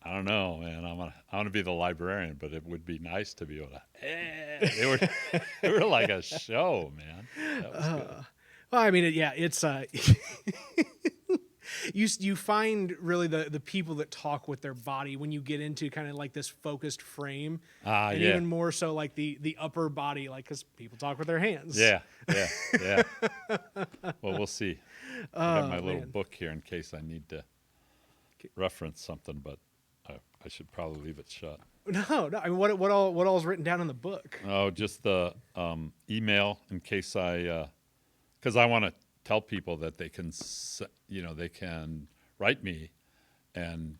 I don't know, man. I want to be the librarian, but it would be nice to be able to. They were like a show, man. That was good. Well, I mean, yeah, it's you find really the people that talk with their body when you get into kind of like this focused frame, and Yeah, even more so like the upper body, like because people talk with their hands. yeah, yeah, yeah. Well, we'll see. I got my little man. book here in case I need to reference something, but I should probably leave it shut. No, no. I mean, what all is written down in the book? Oh, just the email in case because I want to tell people that they can, they can write me and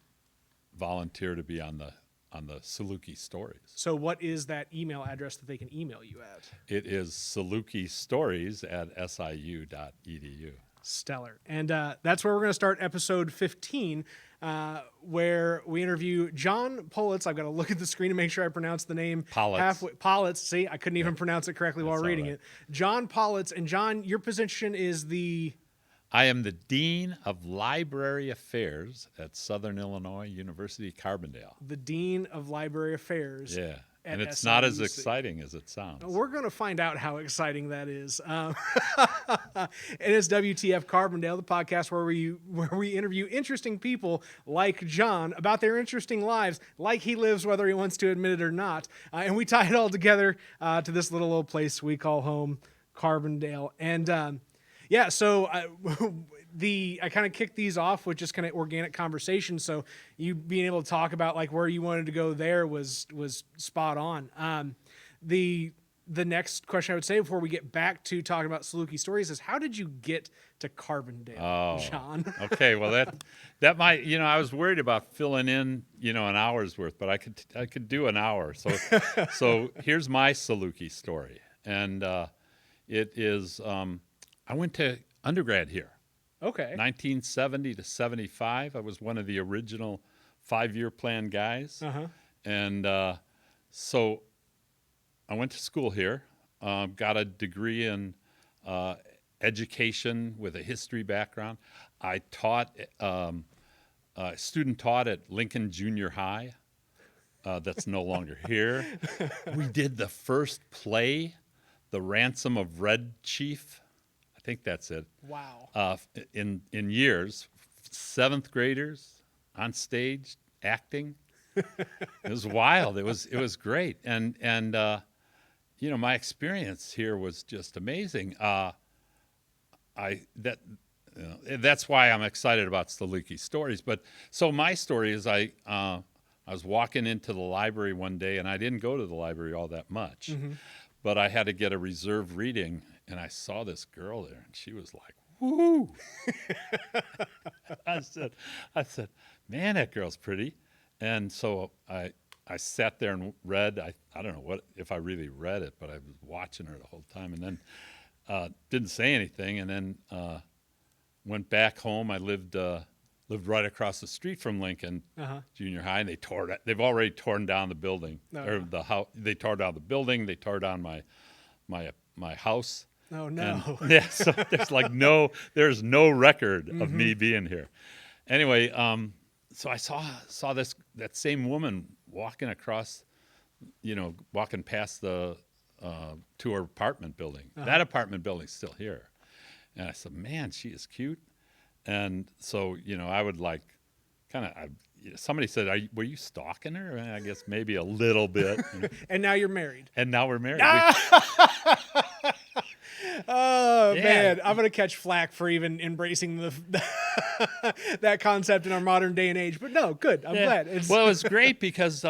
volunteer to be on the Saluki stories. So, what is that email address that they can email you at? It is salukistories@siu.edu. Stellar. And that's where we're going to start episode 15, where we interview John Pollitz. I've got to look at the screen to make sure I pronounce the name. Pollitz. Pollitz. See, I couldn't even pronounce it correctly while reading right. it. John Pollitz. And John, your position is the... I am the Dean of Library Affairs at Southern Illinois University, Carbondale. The Dean of Library Affairs. Yeah. And it's SIUC. not as exciting as it sounds. We're going to find out how exciting that is. It is WTF Carbondale, the podcast where we interview interesting people like John about their interesting lives, like he lives, whether he wants to admit it or not. And we tie it all together to this little old place we call home, Carbondale. And so I kind of kicked these off with just kind of organic conversation. So you being able to talk about like where you wanted to go there was spot on. The next question I would say before we get back to talking about Saluki stories is how did you get to Carbondale, John? Okay, well that might I was worried about filling in an hour's worth, but I could do an hour. So here's my Saluki story, and it is I went to undergrad here. Okay. 1970 to 75. I was one of the original 5-year plan guys. And so I went to school here, got a degree in education with a history background. I taught, student taught at Lincoln Junior High. That's no longer here. We did the first play, The Ransom of Red Chief. I think that's it. Wow. In years, 7th graders on stage acting. It was wild. It was great, and my experience here was just amazing. That's why I'm excited about Saluki stories. But so my story is I was walking into the library one day, and I didn't go to the library all that much, but I had to get a reserved reading. And I saw this girl there, and she was like, "Woo!" I said, "Man, that girl's pretty." And so I sat there and read. I don't know if I really read it, but I was watching her the whole time, and then didn't say anything. And then went back home. I lived right across the street from Lincoln Junior High, and they've already torn down the building or the house. They tore down the building. They tore down my house. Oh no! And, so there's no record of me being here. Anyway, so I saw that same woman walking across, walking past the to her apartment building. That apartment building's still here, and I said, "Man, she is cute." And so I would like kind of. Somebody said, "Were you stalking her?" And I guess maybe a little bit. And now you're married. And now we're married. Oh, yeah. Man, I'm going to catch flack for even embracing that concept in our modern day and age. But no, good. I'm glad. Well, it was great because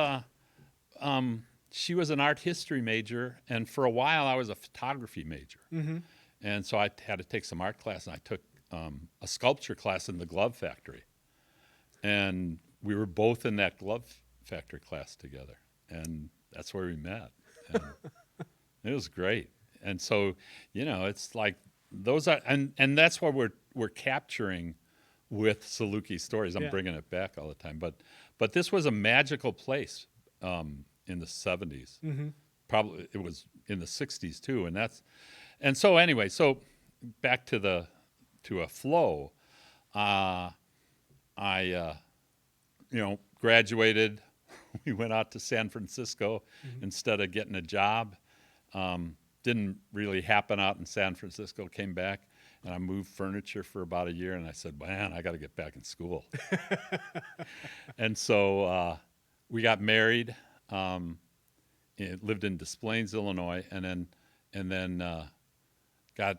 she was an art history major, and for a while I was a photography major. And so I had to take some art class, and I took a sculpture class in the glove factory. And we were both in that glove factory class together, and that's where we met. And it was great. And so, it's like those are, and that's what we're capturing with Saluki stories. I'm bringing it back all the time, but this was a magical place in the 70s. Probably it was in the 60s too, and so anyway, so back to a flow. I graduated. We went out to San Francisco instead of getting a job. Didn't really happen out in San Francisco. Came back, and I moved furniture for about a year, and I said, man, I got to get back in school. And so we got married, lived in Des Plaines, Illinois, and then got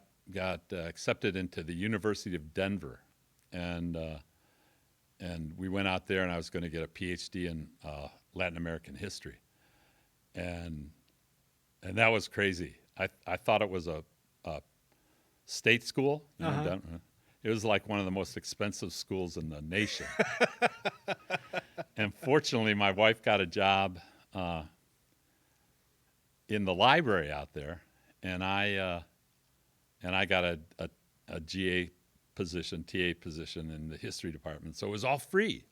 accepted into the University of Denver. And we went out there, and I was going to get a PhD in Latin American history. And that was crazy. I thought it was a state school. You know, Denver. It was like one of the most expensive schools in the nation. And fortunately, my wife got a job in the library out there, and I got a GA position, TA position in the history department. So it was all free.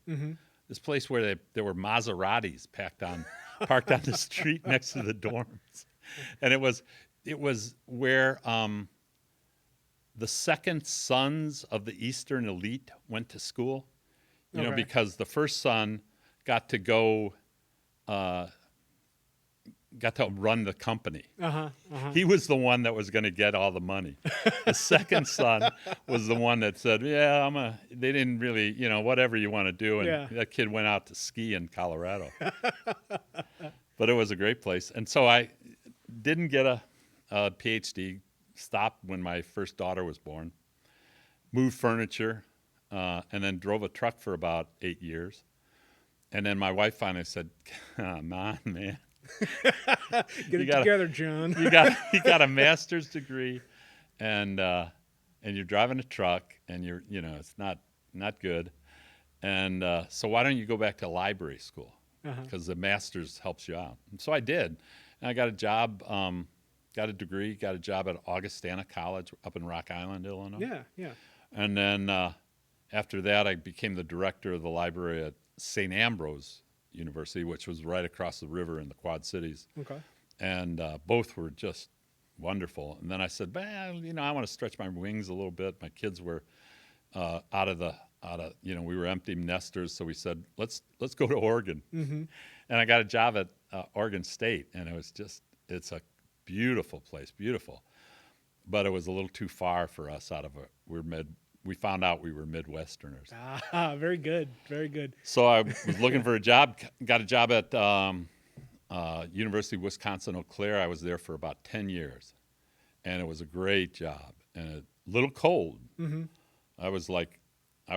This place where there were Maseratis parked on the street next to the dorms, and it was where the second sons of the Eastern elite went to school. You know, because the first son got to go, got to run the company. He was the one that was going to get all the money. The second son was the one that said, yeah, they didn't really, you know, whatever you want to do. And that kid went out to ski in Colorado. But it was a great place. And so I didn't get a PhD, stopped when my first daughter was born, moved furniture, and then drove a truck for about 8 years. And then my wife finally said, come on, man. Get it together, John. you got a master's degree, and you're driving a truck, and it's not good. And so why don't you go back to library school? Because the master's helps you out. And so I did. And I got a job, got a degree, got a job at Augustana College up in Rock Island, Illinois. Yeah. And then after that, I became the director of the library at St. Ambrose University, which was right across the river in the Quad Cities. And both were just wonderful. And then I said, man, I want to stretch my wings a little bit. My kids were we were empty nesters, so we said, let's go to Oregon. And I got a job at Oregon State, and it's a beautiful place, beautiful. But it was a little too far for us we found out we were Midwesterners. Very good, very good. So I was looking for a job, got a job at University of Wisconsin-Eau Claire. I was there for about 10 years, and it was a great job, and a little cold. I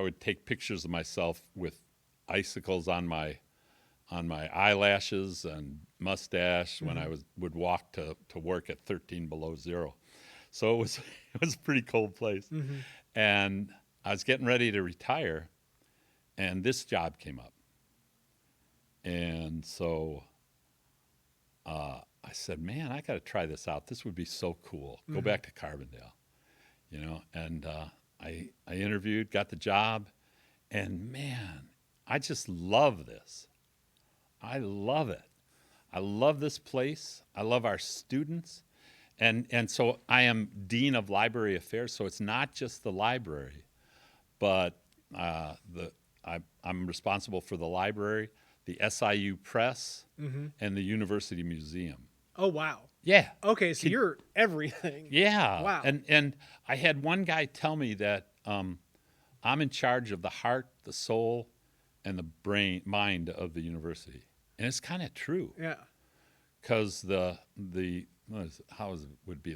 would take pictures of myself with icicles on my eyelashes and mustache when I would walk to work at 13 below zero. So it was a pretty cold place. And I was getting ready to retire, and this job came up. And so I said, man, I got to try this out. This would be so cool. Go back to Carbondale, And I interviewed, got the job, and man, I just love this. I love it. I love this place. I love our students. And so I am Dean of Library Affairs, so it's not just the library, but I'm responsible for the library, the SIU Press, and the University Museum. Oh, wow. Yeah. Okay, so you're everything. Yeah. Wow. And I had one guy tell me that I'm in charge of the heart, the soul, and the mind of the university. And it's kind of true. Yeah. Because the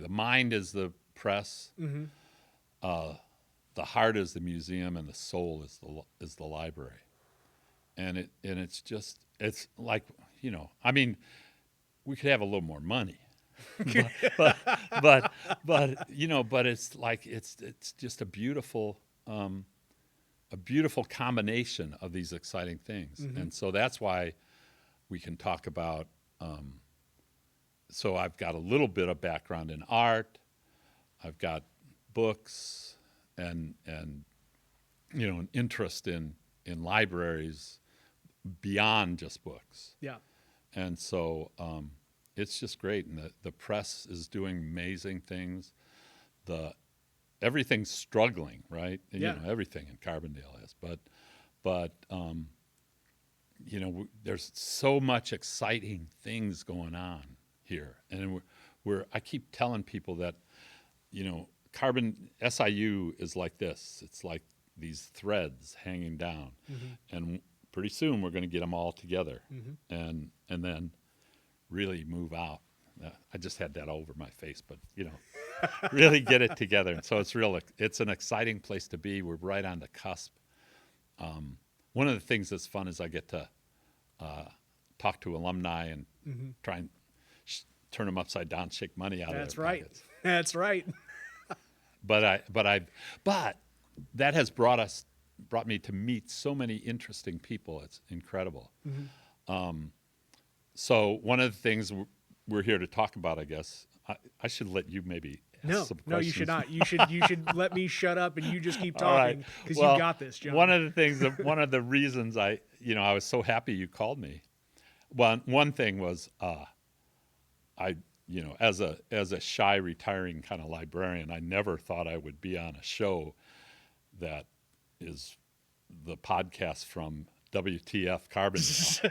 mind is the press, the heart is the museum, and the soul is the library. And it's like, we could have a little more money, but it's like it's just a beautiful combination of these exciting things, and so that's why we can talk about. So I've got a little bit of background in art. I've got books and an interest in libraries beyond just books. Yeah. And so it's just great. And the press is doing amazing things. Everything's struggling, right? And, yeah. Everything in Carbondale is. But there's so much exciting things going on here, and I keep telling people that, SIU is like this. It's like these threads hanging down, and pretty soon we're going to get them all together, and then really move out. I just had that all over my face, but really get it together. And so it's an exciting place to be. We're right on the cusp. One of the things that's fun is I get to talk to alumni and try and turn them upside down, shake money out of their pockets. That's right. But that has brought me to meet so many interesting people. It's incredible. So one of the things we're here to talk about, I guess, I should let you maybe ask some questions. No, you should not. You should let me shut up and you just keep talking because you got this, John. One of the things, one of the reasons I was so happy you called me. One thing was as a shy retiring kind of librarian, I never thought I would be on a show that is the podcast from WTF Carbondale.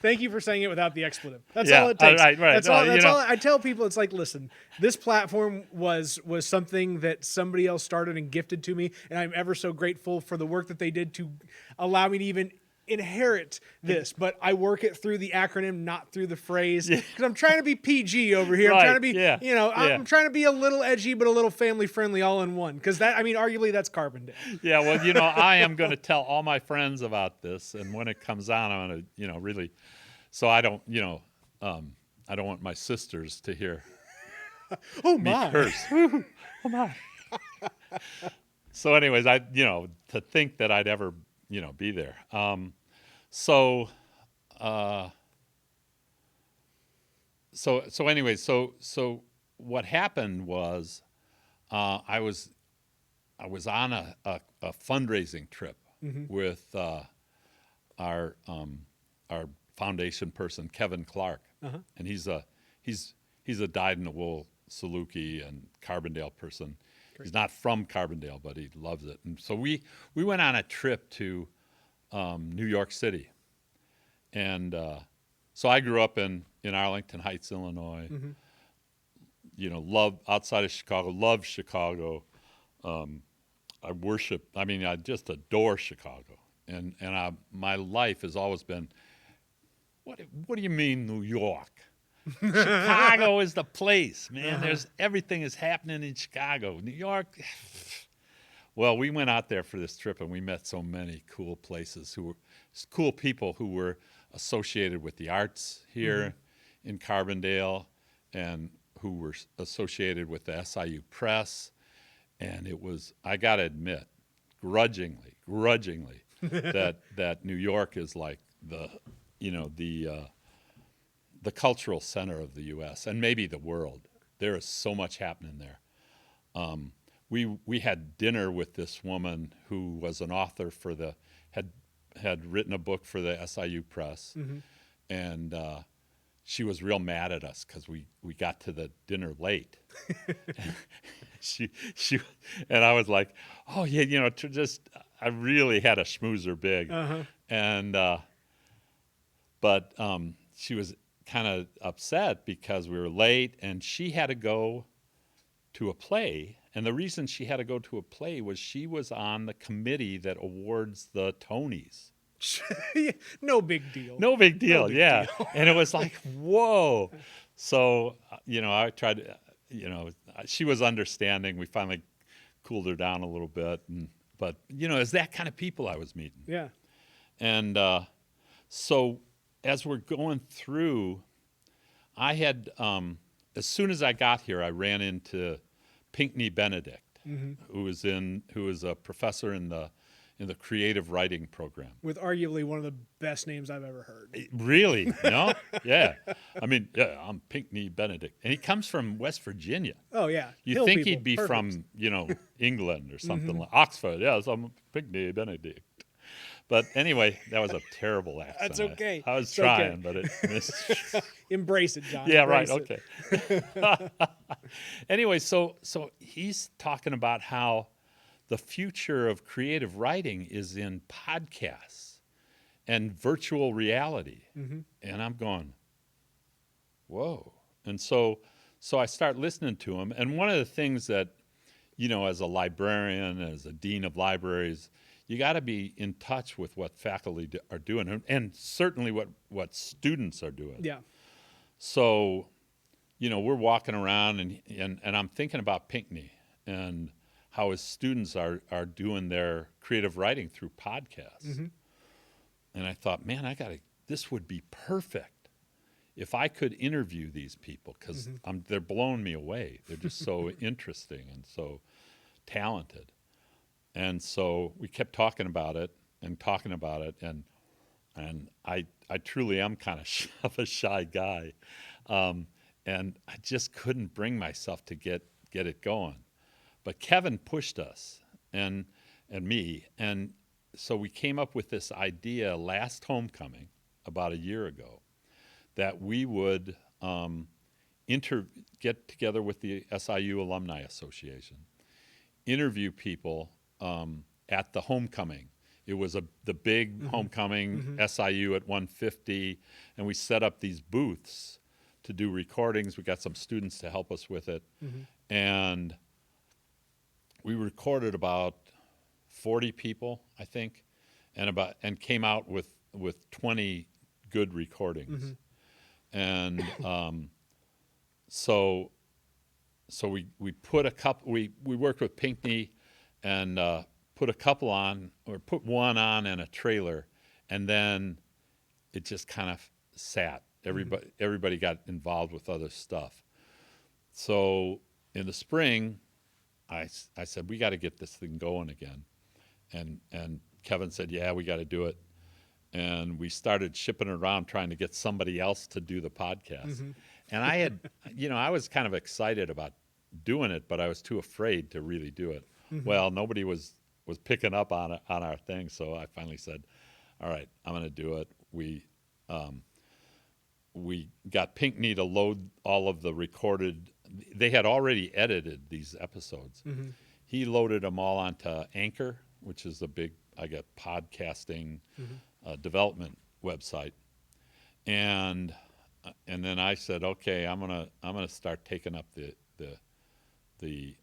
Thank you for saying it without the expletive. That's all it takes. Right. That's all I tell people. It's like, listen, this platform was something that somebody else started and gifted to me, and I'm ever so grateful for the work that they did to allow me to even inherit this. But I work it through the acronym, not through the phrase, because I'm trying to be PG over here. I'm trying to be, I'm trying to be a little edgy but a little family friendly all in one. Because arguably that's Carbondale. Yeah, well, I am going to tell all my friends about this, and when it comes out, I'm going to, really. So I don't, I don't want my sisters to hear. Oh my! Me curse. Oh my! So, anyways, to think that I'd ever, be there. So what happened was, I was on a fundraising trip with our foundation person, Kevin Clark, and he's a dyed-in-the-wool Saluki and Carbondale person. Great. He's not from Carbondale, but he loves it. And so we went on a trip to New York City, and so I grew up in Arlington Heights, Illinois. Love outside of Chicago, love Chicago. I just adore Chicago, and my life has always been, what do you mean New York? Chicago is the place, man. There's everything is happening in Chicago. New York. Well, we went out there for this trip, and we met so many cool places, cool people who were associated with the arts here in Carbondale, and who were associated with the SIU Press. And it was, I got to admit, grudgingly, that New York is like the cultural center of the U.S. and maybe the world. There is so much happening there. We had dinner with this woman who was an author had written a book for the SIU Press, and she was real mad at us because we got to the dinner late. she and I was like, oh yeah, I really had a schmoozer big, and but she was kind of upset because we were late, and she had to go to a play. And the reason she had to go to a play was she was on the committee that awards the Tonys. No big deal. No big deal, yeah. And it was like, whoa. So, I tried to, she was understanding. We finally cooled her down a little bit. But it's that kind of people I was meeting. Yeah. And so as we're going through, I had, as soon as I got here, I ran into Pinckney Benedict, who was a professor in the creative writing program. With arguably one of the best names I've ever heard. Really? No? Yeah. I'm Pinckney Benedict. And he comes from West Virginia. Oh, yeah. You think he'd be from, England or something like Oxford. Yes, I'm Pinckney Benedict. But anyway, that was a terrible accent. That's okay. I was trying, but it missed. Embrace it, John. Yeah, Embrace right. Okay. Anyway, so he's talking about how the future of creative writing is in podcasts. and virtual reality. And I'm going, whoa. And so I start listening to them. And one of the things that, as a librarian, as a dean of libraries, you got to be in touch with what faculty are doing, and certainly what students are doing. Yeah. So, we're walking around, and I'm thinking about Pinckney and how his students are doing their creative writing through podcasts. And I thought, man, this would be perfect if I could interview these people, because they're blowing me away. They're just so interesting and so talented. And so we kept talking about it, and I truly am kind of a shy guy, and I just couldn't bring myself to get it going. But Kevin pushed us and me, and so we came up with this idea last homecoming about a year ago that we would get together with the SIU Alumni Association, interview people at the homecoming. It was the big homecoming, SIU at 150, and we set up these booths to do recordings. We got some students to help us with it, and we recorded about 40 people, I think, and came out with 20 good recordings. And so we put a couple. We worked with Pinckney and put a couple on, or put one on and a trailer, and then it just kind of sat. Everybody got involved with other stuff. So in the spring, I said, we got to get this thing going again, and Kevin said, yeah, we got to do it. And we started shipping it around, trying to get somebody else to do the podcast. And I had, I was kind of excited about doing it, but I was too afraid to really do it. Well, nobody was picking up on our thing, so I finally said, all right, I'm going to do it. We got Pinckney to load all of the recorded. They had already edited these episodes. He loaded them all onto Anchor, which is a big, podcasting development website, and then I said, okay, I'm gonna start taking up the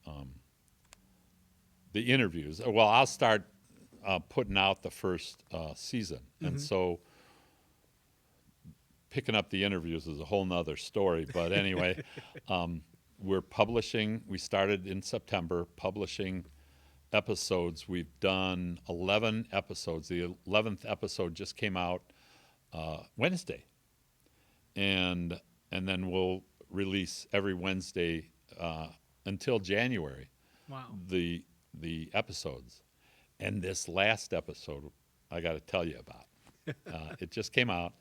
interviews. Well, I'll start putting out the first season, and so picking up the interviews is a whole nother story. But anyway, we're publishing. We started in September publishing episodes. We've done 11 episodes. The 11th episode just came out Wednesday, and then we'll release every Wednesday until January. Wow. The episodes, and this last episode I got to tell you about. It just came out.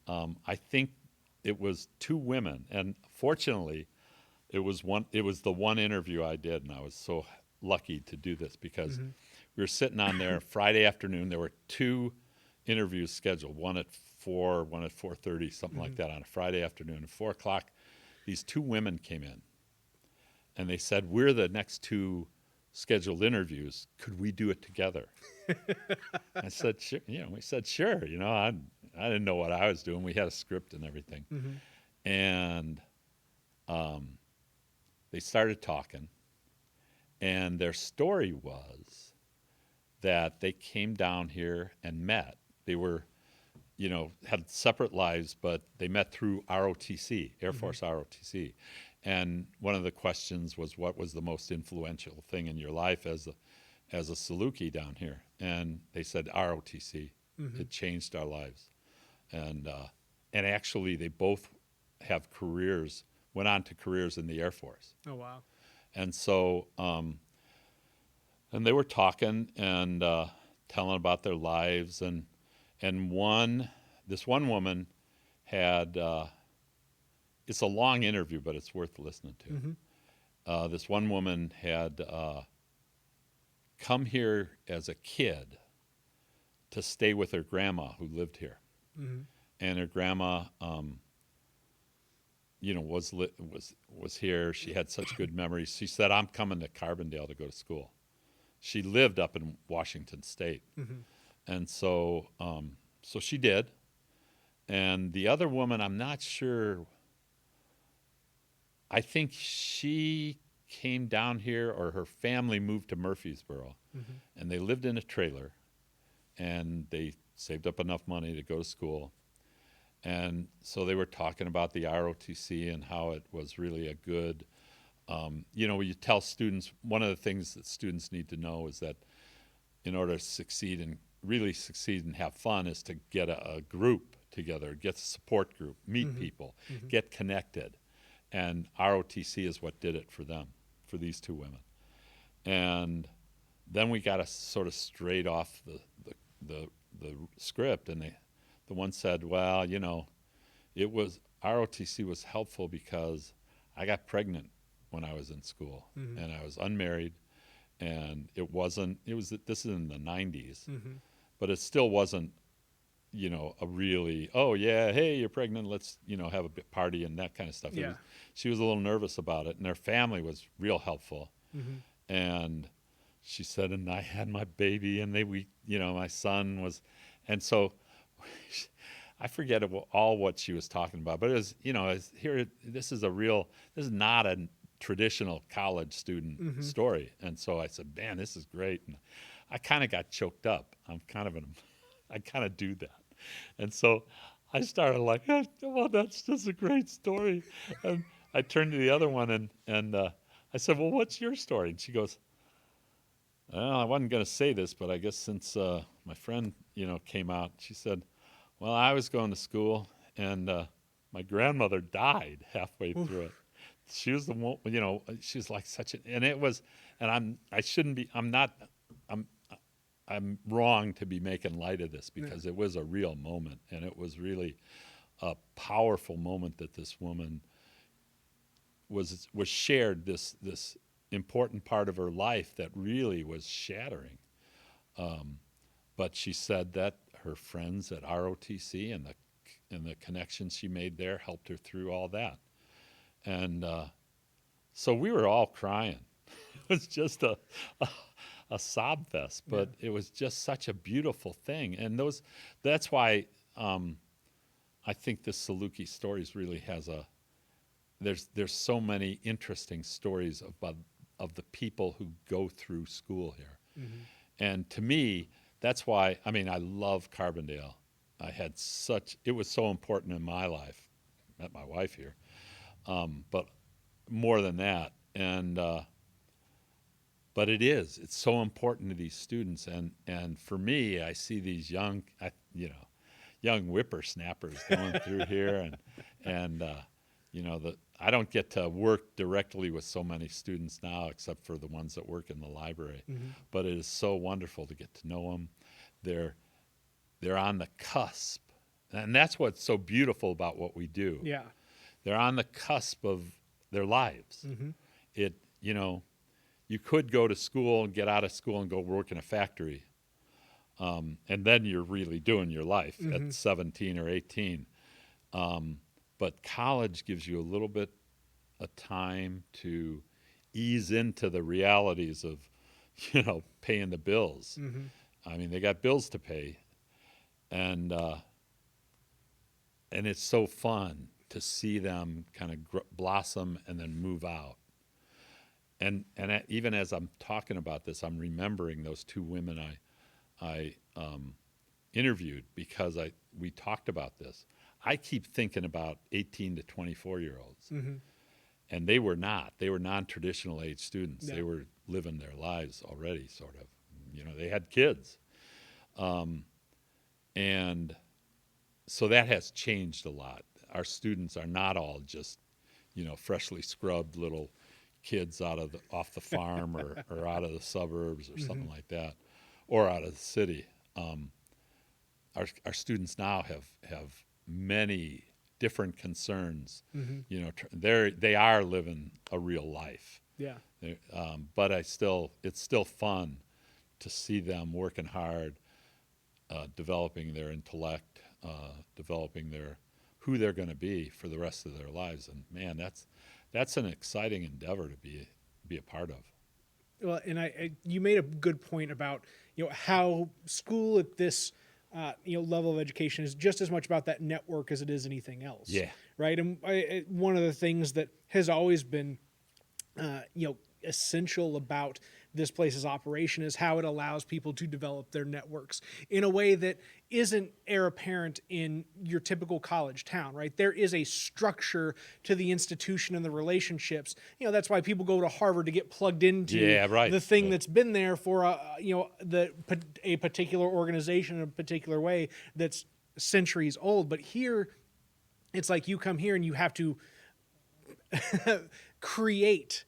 I think it was 2 women, and fortunately, it was the one interview I did, and I was so lucky to do this because we were sitting on there Friday afternoon. There were 2 interviews scheduled, one at 4, one at 4:30, something like that, on a Friday afternoon. At 4 o'clock, these 2 women came in, and they said, we're the next 2 scheduled interviews. Could we do it together? I said, sure. We said, sure. I didn't know what I was doing. We had a script and everything. And they started talking. And their story was that they came down here and met. They were, had separate lives, but they met through ROTC, Air Force ROTC. And one of the questions was, what was the most influential thing in your life as a Saluki down here? And they said ROTC. It changed our lives. And actually, they both have went on to careers in the Air Force. Oh, wow. And so, and they were talking and telling about their lives, and this one woman had, it's a long interview, but it's worth listening to. This one woman had come here as a kid to stay with her grandma who lived here, and her grandma, was here. She had such good memories. She said, I'm coming to Carbondale to go to school. She lived up in Washington State. And so So she did. And the other woman, I'm not sure. I think she came down here, or her family moved to Murfreesboro, and they lived in a trailer, and they saved up enough money to go to school. And so they were talking about the ROTC and how it was really a good, when you tell students, one of the things that students need to know is that in order to succeed and really succeed and have fun is to get a group together, get a support group, meet people, get connected. And ROTC is what did it for them, for these two women. And then we got us sort of straight off the script, and the one said, well, it was ROTC was helpful because I got pregnant when I was in school, and I was unmarried, and this is in the 90s, but it still wasn't, a really, oh yeah, hey, you're pregnant, let's, have a bit party and that kind of stuff. Yeah. She was a little nervous about it, and their family was real helpful. And she said, and I had my baby, and my son was, and so I forget all what she was talking about, but it was, this is not a traditional college student story. And so I said, man, this is great. And I kind of got choked up. I kind of do that. And so I started like, oh, well, that's just a great story. And I turned to the other one and I said, well, what's your story? And she goes, well, I wasn't going to say this, but I guess since my friend, came out, she said, well, I was going to school and my grandmother died halfway through it. She was the one, she was like and it was, and I'm wrong to be making light of this because it was a real moment, and it was really a powerful moment that this woman was shared this important part of her life that really was shattering. But she said that her friends at ROTC and the connections she made there helped her through all that. And so we were all crying. It was just a sob fest, but it was just such a beautiful thing. And that's why I think this Saluki Stories really has there's so many interesting stories of the people who go through school here. And to me, that's why, I love Carbondale. It was so important in my life. Met my wife here. But more than that, but it's so important to these students, and for me, I see these young whippersnappers going through here, and I don't get to work directly with so many students now, except for the ones that work in the library, but it is so wonderful to get to know them. They're on the cusp, and that's what's so beautiful about what we do. Yeah. They're on the cusp of their lives. You could go to school and get out of school and go work in a factory, and then you're really doing your life at 17 or 18. But college gives you a little bit of time to ease into the realities of, paying the bills. They got bills to pay, and it's so fun to see them kind of blossom and then move out. And even as I'm talking about this, I'm remembering those two women I interviewed because we talked about this. I keep thinking about 18 to 24-year-olds, and they were not. They were non-traditional age students. Yeah. They were living their lives already, sort of. They had kids, and so that has changed a lot. Our students are not all just, freshly scrubbed little kids off the farm or out of the suburbs or something like that, or out of the city. Our students now have many different concerns. They are living a real life. Yeah. But it's still fun to see them working hard, developing their intellect, developing who they're going to be for the rest of their lives. And man, that's an exciting endeavor to be a part of. Well, and you made a good point about how school at this level of education is just as much about that network as it is anything else. Yeah. Right. And one of the things that has always been, essential about this place's operation is how it allows people to develop their networks in a way that isn't heir apparent in your typical college town, right? There is a structure to the institution and the relationships. That's why people go to Harvard to get plugged into the thing that's been there for a particular organization in a particular way that's centuries old. But here, it's like you come here and you have to create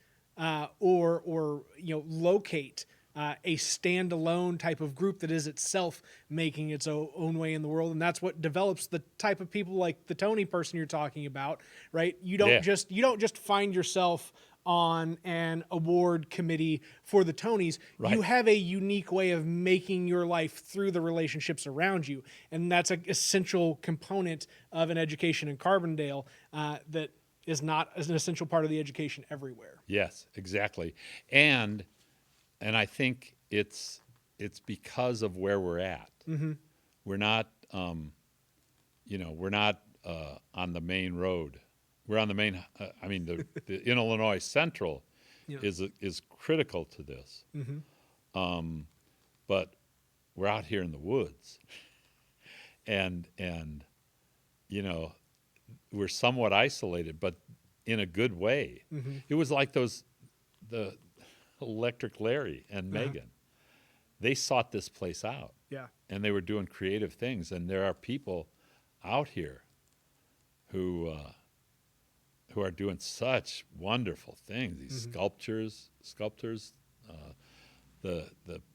or locate a standalone type of group that is itself making its own way in the world, and that's what develops the type of people like the Tony person you're talking about, right? You don't just find yourself on an award committee for the Tonys. Right. You have a unique way of making your life through the relationships around you, and that's an essential component of an education in Carbondale that is not an essential part of the education everywhere. Yes, exactly. And I think it's because of where we're at. Mm-hmm. We're not, we're not on the main road. We're on the main. The in Illinois Central is critical to this. Mm-hmm. But we're out here in the woods, and we're somewhat isolated, but in a good way. Mm-hmm. It was like the Electric Larry and Megan. They sought this place out. Yeah. And they were doing creative things. And there are people out here who are doing such wonderful things. These sculptors, the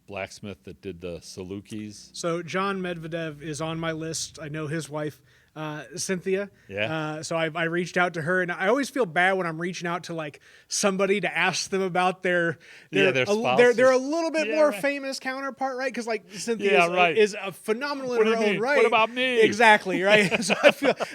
blacksmith that did the Salukis. So John Medvedev is on my list. I know his wife, Cynthia. Yeah. So I reached out to her, and I always feel bad when I'm reaching out to like somebody to ask them about their spouse. They're a little bit more famous counterpart, right? Because like Cynthia is a phenomenal in her own right. What about me? Exactly, right? So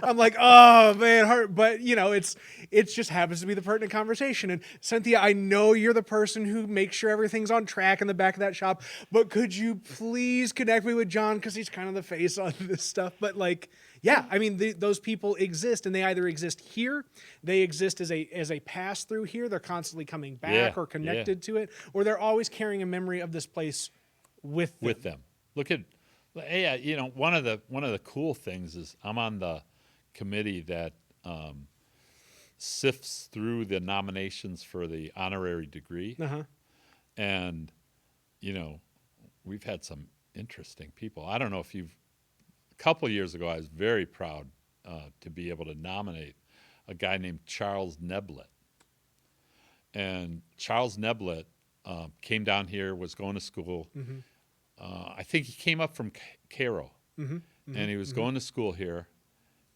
I'm like, oh man, but it just happens to be the pertinent conversation. And Cynthia, I know you're the person who makes sure everything's on track in the back of that shop, but could you please connect me with John, because he's kind of the face on this stuff. But like, yeah, I mean, those people exist, and they either exist here, they exist as a pass through here, they're constantly coming back or connected to it, or they're always carrying a memory of this place with them. Look at, one of the cool things is I'm on the committee that sifts through the nominations for the honorary degree, and we've had some interesting people. I don't know if you've. A couple of years ago, I was very proud to be able to nominate a guy named Charles Neblett. And Charles Neblett came down here, was going to school. Mm-hmm. I think he came up from Cairo, and he was going to school here,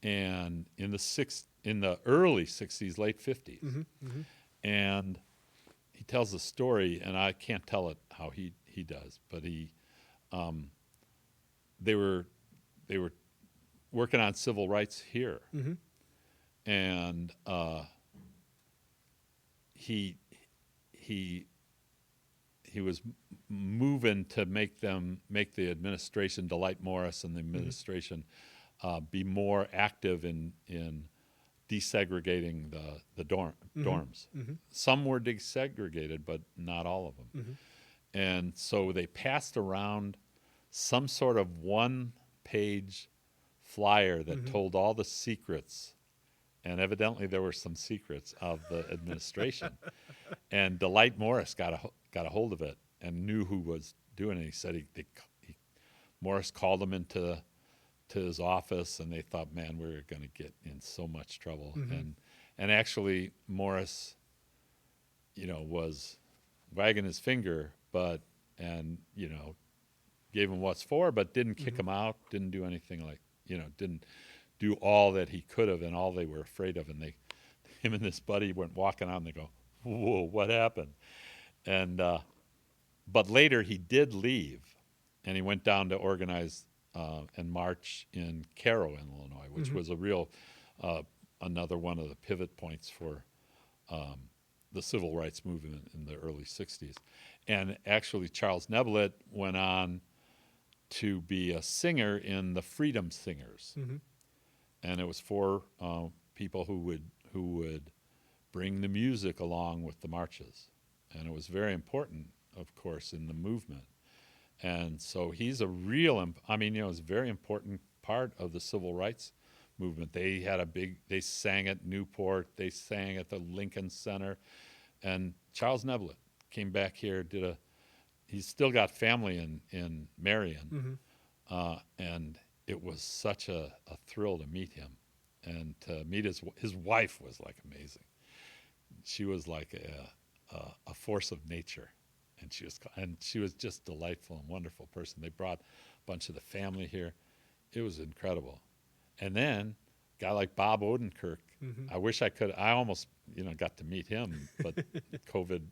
and in the early 60s, late 50s. And he tells the story, and I can't tell it how he does, but they were working on civil rights here, and he was moving to make the administration, Delight Morris and the administration, be more active in desegregating the dorms. Some were desegregated, but not all of them. And so they passed around some sort of one-page flyer that told all the secrets, and evidently there were some secrets of the administration. And Delight Morris got a hold of it and knew who was doing it. He said Morris called him into his office, and they thought, man, we're going to get in so much trouble. And actually Morris, was wagging his finger, gave him what's for, but didn't kick him out, didn't do anything didn't do all that he could have, and all they were afraid of. And him and this buddy went walking out, and they go, whoa, what happened? And but later he did leave, and he went down to organize and march in Cairo, in Illinois, which was a real another one of the pivot points for the civil rights movement in the early 60s. And actually Charles Neblett went on to be a singer in the Freedom Singers, and it was for people who would bring the music along with the marches, and it was very important, of course, in the movement. And so he's a real, it's a very important part of the civil rights movement. They sang at Newport, they sang at the Lincoln Center, and Charles Neblett came back here, he's still got family in Marion, and it was such a thrill to meet him, and to meet his wife was like amazing. She was like a force of nature. And she was just delightful and wonderful person. They brought a bunch of the family here. It was incredible. And then a guy like Bob Odenkirk, I wish I could. I almost got to meet him, but COVID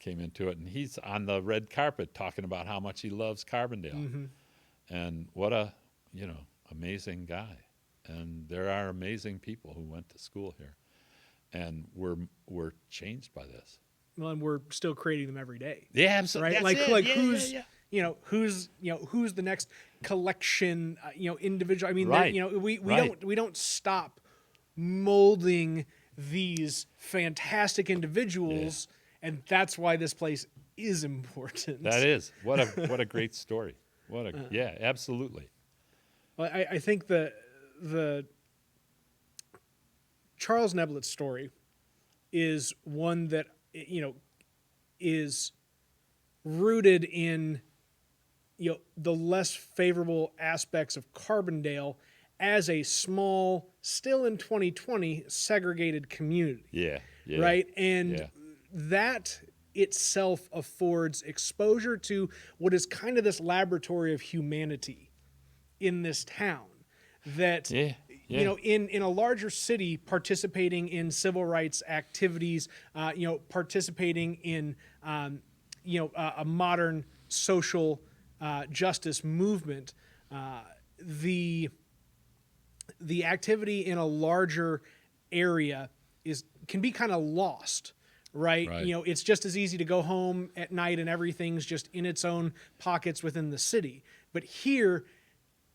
came into it. And he's on the red carpet talking about how much he loves Carbondale. And what a amazing guy. And there are amazing people who went to school here, and were changed by this. Well, and we're still creating them every day. Yeah, absolutely. Right? Who's who's the next collection, individual. I mean, right. We don't stop molding these fantastic individuals, and that's why this place is important. That is what a great story. Absolutely. Well, I think the Charles Neblett's story is one that is rooted in the less favorable aspects of Carbondale as a small, still in 2020, segregated community. Yeah. Right? And that itself affords exposure to what is kind of this laboratory of humanity in this town that in a larger city, participating in civil rights activities, participating in a modern social justice movement, the activity in a larger area can be kind of lost. Right. It's just as easy to go home at night and everything's just in its own pockets within the city. But here,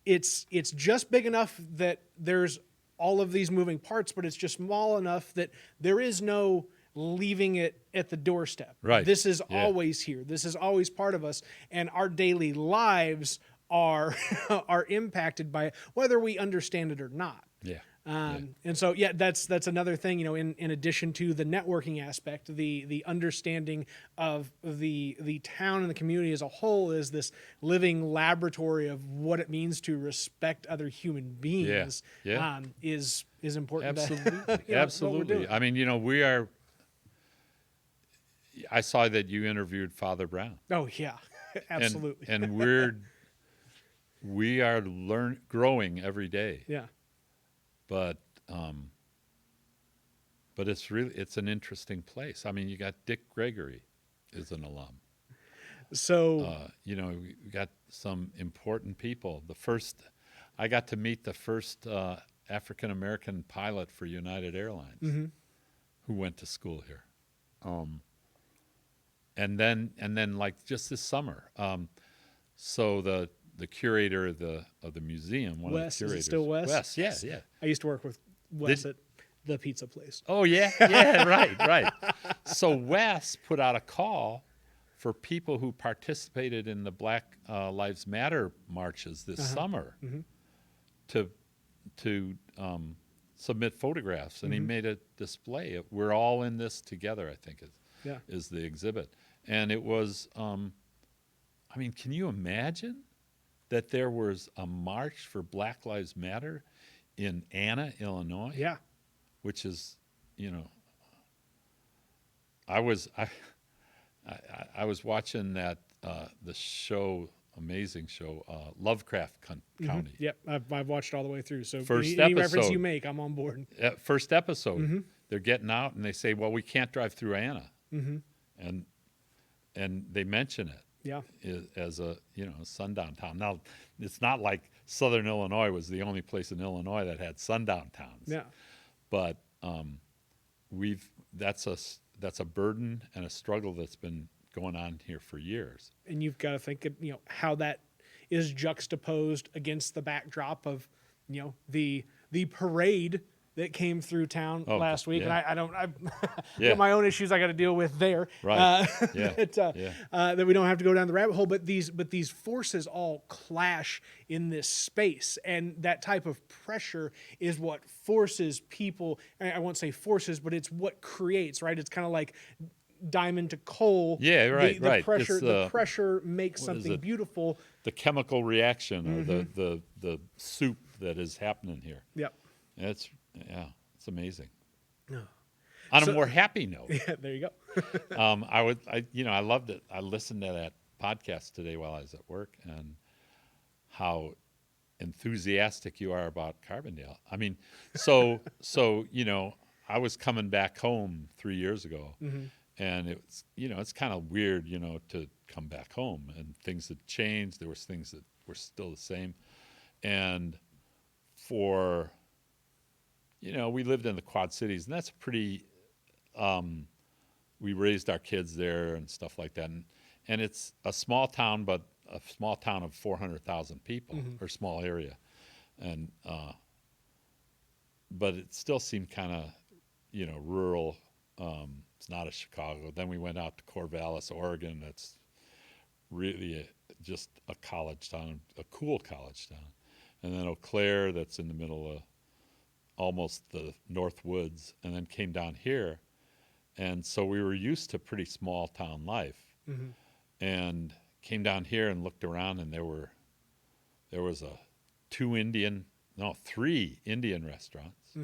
it's just big enough that there's all of these moving parts, but it's just small enough that there is no leaving it at the doorstep. Right. This is always here. This is always part of us, and our daily lives are impacted by it, whether we understand it or not. Yeah. And so, that's another thing, in addition to the networking aspect, the understanding of the town and the community as a whole is this living laboratory of what it means to respect other human beings. Is important. Absolutely. Absolutely. I mean, I saw that you interviewed Father Brown. Oh yeah, absolutely. And we are growing every day. Yeah. But it's an interesting place. I mean, you got Dick Gregory is an alum. So we got some important people. I got to meet the first African American pilot for United Airlines, who went to school here. And then like just this summer, so the curator of the museum, one Wes, of the curators. is it still Wes? Wes, yeah. I used to work with Wes at the pizza place. Oh yeah, right. So Wes put out a call for people who participated in the Black Lives Matter marches this summer to submit photographs, and he made a display. We're all in this together, I think, is the exhibit. And it was, can you imagine that there was a march for Black Lives Matter in Anna, Illinois? Yeah. Which is, I was watching that the show, amazing show, Lovecraft County. Yep, I've watched all the way through. So First any reference episode. You make, I'm on board. First episode, they're getting out and they say, well, we can't drive through Anna, and they mention it. Yeah. As a sundown town. Now, it's not like Southern Illinois was the only place in Illinois that had sundown towns. Yeah. But that's a burden and a struggle that's been going on here for years. And you've got to think of how that is juxtaposed against the backdrop of, the parade that came through town last week. yeah. And I Yeah. got my own issues I got to deal with there. Right. Yeah. That we don't have to go down the rabbit hole. But these forces all clash in this space, and that type of pressure is what forces people. I won't say forces, but it's what creates. Right. It's kind of like diamond to coal. Yeah, right, the right. Pressure, It's, the pressure makes what is something it? beautiful. The chemical reaction, or the soup that is happening here. Yep. It's amazing. No. On So- a more happy note, Yeah. There you go. I loved it. I listened to that podcast today while I was at work, and how enthusiastic you are about Carbondale. I mean, so I was coming back home 3 years ago, and it's kind of weird, to come back home, and things had changed. There was things that were still the same, and we lived in the Quad Cities, and that's pretty. We raised our kids there and stuff like that, and it's a small town, but a small town of 400,000 people, or small area, and but it still seemed kind of, rural. It's not a Chicago. Then we went out to Corvallis, Oregon. That's really just a college town, a cool college town, and then Eau Claire, that's in the middle of almost the North Woods, and then came down here. And so we were used to pretty small town life, and came down here and looked around, and there was three Indian restaurants,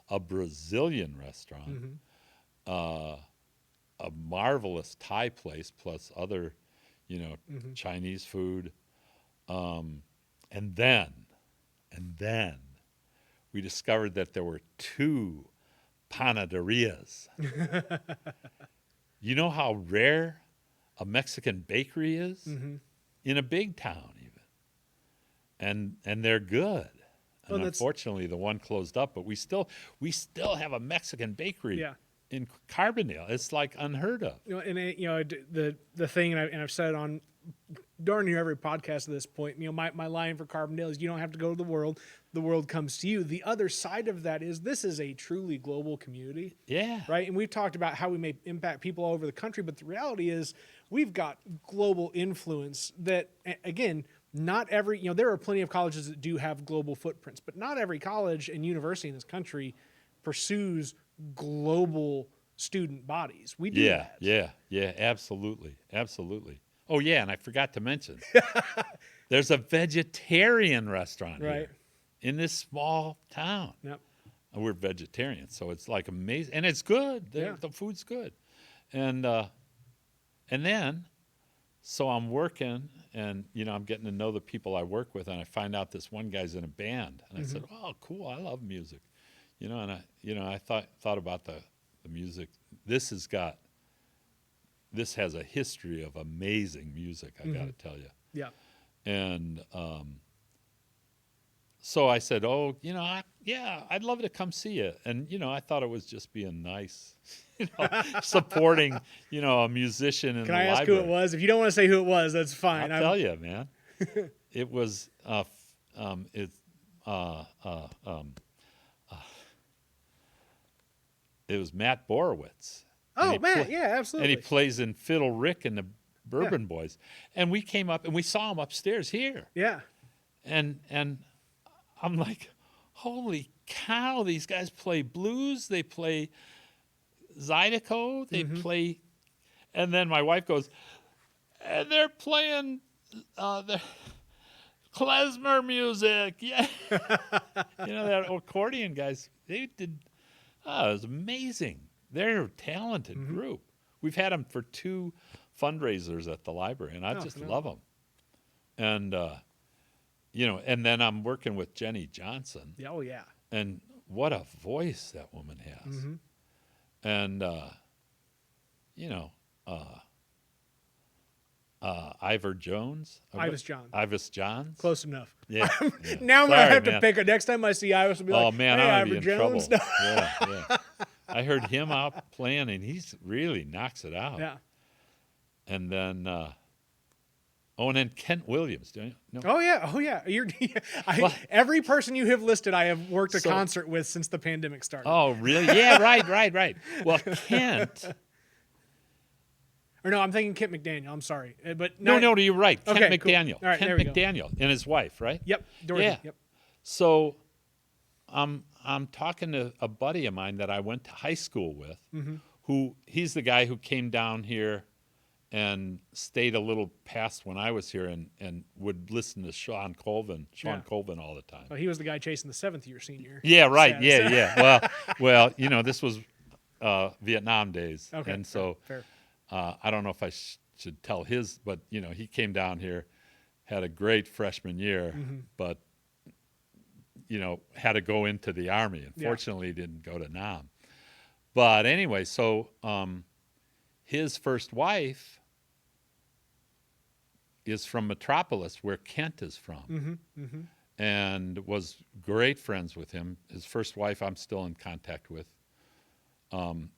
a Brazilian restaurant, a marvelous Thai place, plus other, Chinese food, and then we discovered that there were 2 panaderias. You know how rare a Mexican bakery is in a big town, even, and they're good. And unfortunately, the one closed up, but we still have a Mexican bakery in Carbondale. It's like unheard of. The thing, and I've said it on darn near every podcast at this point, my line for Carbondale is, you don't have to go to the world comes to you. The other side of that is, this is a truly global community. Yeah. Right. And we've talked about how we may impact people all over the country, but the reality is we've got global influence that, again, not every, there are plenty of colleges that do have global footprints, but not every college and university in this country pursues global student bodies. We do that. Yeah, absolutely. Oh, yeah, and I forgot to mention, there's a vegetarian restaurant here in this small town. Yep. And we're vegetarians, so it's like amazing. And it's good. The food's good. And then, so I'm working, and, I'm getting to know the people I work with, and I find out this one guy's in a band. And I said, oh, cool, I love music. And I thought about the music. This has a history of amazing music, I got to tell you. Yeah. And so I said, oh, I'd love to come see you. And, I thought it was just being nice, supporting, a musician in the library. Can I ask who it was? If you don't want to say who it was, that's fine. I'll tell you, man. It was, it was Matt Borowitz. Oh, Matt, yeah, absolutely. And he plays in Fiddle Rick and the Bourbon Boys. And we came up and we saw him upstairs here. Yeah. And I'm like, holy cow, these guys play blues, they play Zydeco, they play, and then my wife goes, and they're playing the klezmer music. Yeah. That accordion guys, they did, it was amazing. They're a talented group. We've had them for 2 fundraisers at the library, and I just love them. And, and then I'm working with Jenny Johnson. Yeah, oh, yeah. And what a voice that woman has. And, Ivor Jones. Ivis Johns. Close enough. Yeah. Now I'm going to have man. to pick it. Next time I see Ivis, I'll be like, Oh, man, hey, I'm Ivor going to be in Jones. trouble. Yeah. I heard him out playing, and he's really knocks it out. Yeah. And then, Oh, and then Kent Williams. Do you know? Oh yeah. Well- Every person you have listed, I have worked a So- concert with since the pandemic started. Oh, really? Yeah, right. Well, Kent. Or no, I'm thinking Kent McDaniel. I'm sorry, but No, you're right. Kent Okay, cool. McDaniel. All right, there Kent we go. McDaniel and his wife, right? Yep, Dorothy. Yeah. Yep. So, I'm talking to a buddy of mine that I went to high school with, who he's the guy who came down here and stayed a little past when I was here and would listen to Sean Colvin all the time. Well, he was the guy chasing the 7th-year senior. Yeah, right. status. Yeah. Well, this was Vietnam days, Okay, and so fair. I don't know if I should tell his, but he came down here, had a great freshman year, but had to go into the Army. Unfortunately, he didn't go to Nam. But anyway, so his first wife is from Metropolis, where Kent is from, and was great friends with him. His first wife, I'm still in contact with, and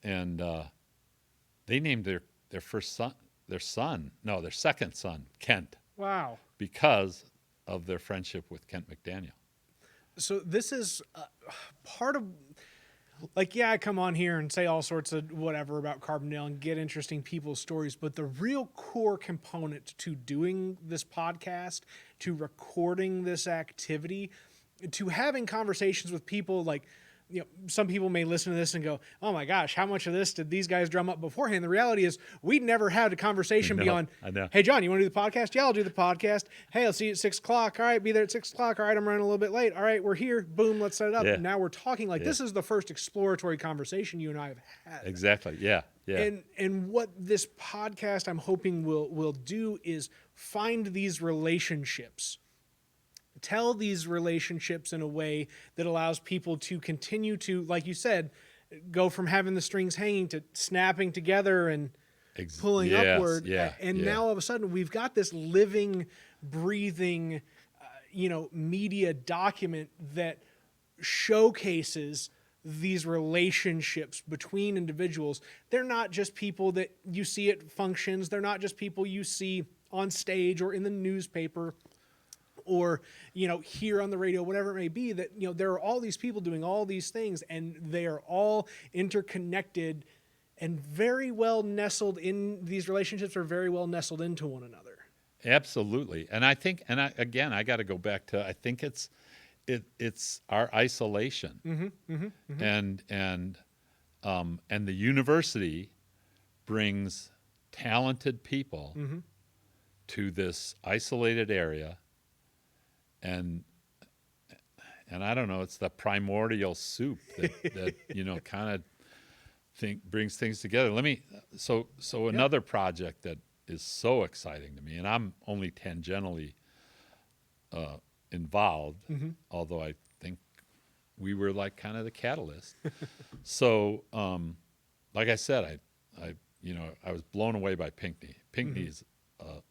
they named their second son, Kent, Wow. because of their friendship with Kent McDaniel. So this is part of, I come on here and say all sorts of whatever about Carbondale and get interesting people's stories, but the real core component to doing this podcast, to recording this activity, to having conversations with people some people may listen to this and go, oh my gosh, how much of this did these guys drum up beforehand? The reality is we never had a conversation beyond, I know. hey, John, you want to do the podcast? Yeah, I'll do the podcast. Hey, I'll see you at 6 o'clock. All right, be there at 6 o'clock. All right, I'm running a little bit late. All right, we're here. Boom, let's set it up. Yeah. Now we're talking this is the first exploratory conversation you and I have had. Exactly. Yeah. And what this podcast I'm hoping will do is find these relationships. Tell these relationships in a way that allows people to continue to, like you said, go from having the strings hanging to snapping together and pulling upward. And now all of a sudden we've got this living, breathing, media document that showcases these relationships between individuals. They're not just people that you see at functions. They're not just people you see on stage or in the newspaper or, here on the radio, whatever it may be, that, there are all these people doing all these things and they are all interconnected and very well nestled in these relationships are very well nestled into one another. Absolutely. And I think, I got to go back to, I think it's our isolation and the university brings talented people to this isolated area. And I don't know, it's the primordial soup that kind of brings things together. So another project that is so exciting to me, and I'm only tangentially involved, although I think we were like kind of the catalyst. So, like I said, I was blown away by Pinckney. Pinckney is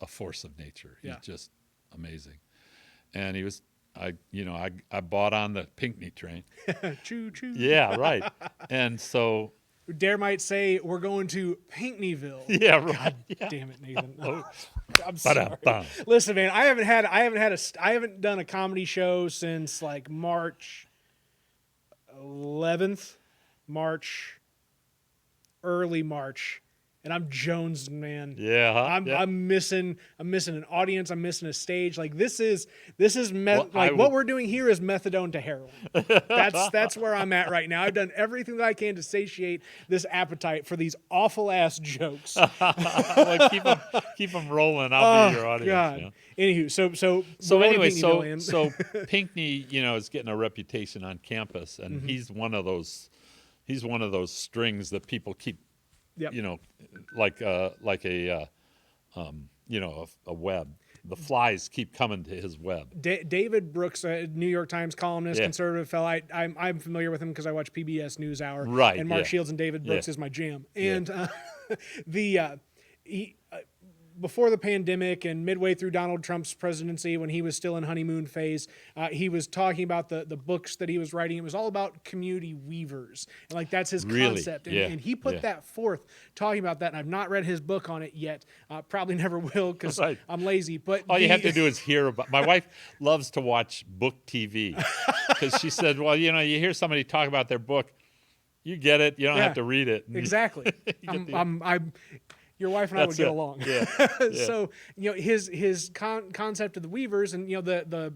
a force of nature. He's just amazing. And I bought on the Pinckney train. Choo choo. Yeah, right. And so Dare might say we're going to Pinckneyville. yeah, right. God damn it, Nathan. Oh. I'm sorry. Ba-dum-bum. Listen, man, I haven't done a comedy show since March 11th, early March. And I'm jonesing, man. Yeah, I'm missing an audience. I'm missing a stage. This is Well, what we're doing here is methadone to heroin. That's where I'm at right now. I've done everything that I can to satiate this appetite for these awful ass jokes. Well, keep them rolling. I'll be your audience. God. Yeah. Anywho, So anyway, Pinckneyville, so Pinckney, is getting a reputation on campus, and he's one of those strings that people keep. Yep. Like a web. The flies keep coming to his web. David Brooks, a New York Times columnist, Yeah. conservative fellow. I'm familiar with him because I watch PBS NewsHour. Right, And Mark yeah. Shields and David Brooks Yeah. is my jam. Yeah. And before the pandemic and midway through Donald Trump's presidency, when he was still in honeymoon phase, he was talking about the books that he was writing. It was all about community weavers. And like, that's his Really? concept. And, Yeah. and he put Yeah. that forth talking about that. And I've not read his book on it yet. Probably never will because Right. I'm lazy. But All you have to do is hear about. My wife loves to watch book TV because she said, "Well, you hear somebody talk about their book, you get it. You don't have to read it." Exactly. Your wife and I would That's get it. along. Yeah. So his concept of the weavers, and the